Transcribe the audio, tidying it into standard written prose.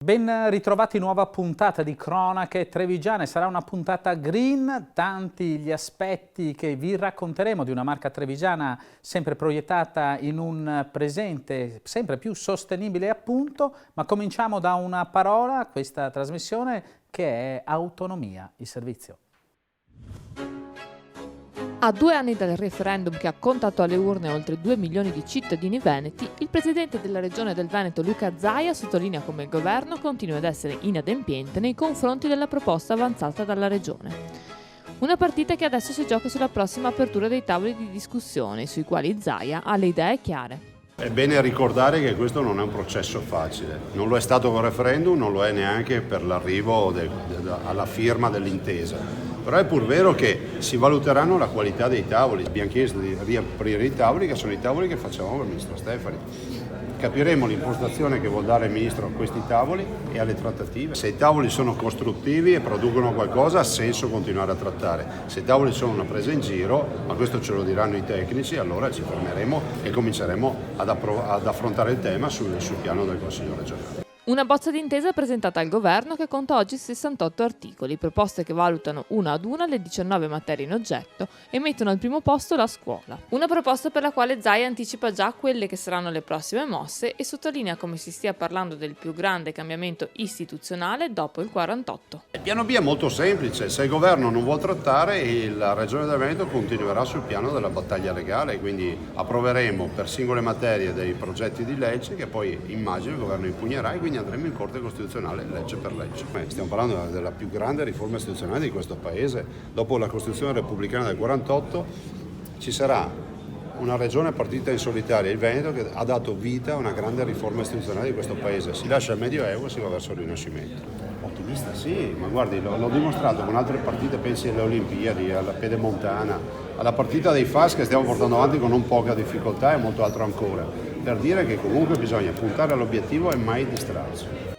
Ben ritrovati, nuova puntata di Cronache Trevigiane. Sarà una puntata green, tanti gli aspetti che vi racconteremo di una marca trevigiana sempre proiettata in un presente sempre più sostenibile appunto, ma cominciamo da una parola, questa trasmissione, che è autonomia, il servizio. A 2 anni dal referendum che ha contato alle urne oltre 2 milioni di cittadini veneti, il presidente della regione del Veneto Luca Zaia sottolinea come il governo continua ad essere inadempiente nei confronti della proposta avanzata dalla regione. Una partita che adesso si gioca sulla prossima apertura dei tavoli di discussione, sui quali Zaia ha le idee chiare. È bene ricordare che questo non è un processo facile, non lo è stato con il referendum, non lo è neanche per l'arrivo alla firma dell'intesa. Però è pur vero che si valuteranno la qualità dei tavoli. Abbiamo chiesto di riaprire i tavoli, che sono i tavoli che facevamo con il ministro Stefani. Capiremo l'impostazione che vuol dare il ministro a questi tavoli e alle trattative. Se i tavoli sono costruttivi e producono qualcosa, ha senso continuare a trattare. Se i tavoli sono una presa in giro, ma questo ce lo diranno i tecnici, allora ci fermeremo e cominceremo ad affrontare il tema sul piano del Consiglio regionale. Una bozza d'intesa presentata al governo che conta oggi 68 articoli, proposte che valutano una ad una le 19 materie in oggetto e mettono al primo posto la scuola. Una proposta per la quale Zaia anticipa già quelle che saranno le prossime mosse e sottolinea come si stia parlando del più grande cambiamento istituzionale dopo il 48. Il piano B è molto semplice, se il governo non vuole trattare, la Regione del Veneto continuerà sul piano della battaglia legale, quindi approveremo per singole materie dei progetti di legge che poi immagino il governo impugnerà e quindi andremo in Corte Costituzionale legge per legge. Stiamo parlando della più grande riforma istituzionale di questo Paese. Dopo la Costituzione repubblicana del 48 ci sarà una regione partita in solitaria, il Veneto, che ha dato vita a una grande riforma istituzionale di questo Paese. Si lascia il Medioevo e si va verso il Rinascimento. Ottimista? Sì, ma guardi, l'ho dimostrato con altre partite, pensi alle Olimpiadi, alla Pedemontana, alla partita dei FAS che stiamo portando avanti con non poca difficoltà e molto altro ancora, per dire che comunque bisogna puntare all'obiettivo e mai distrarsi.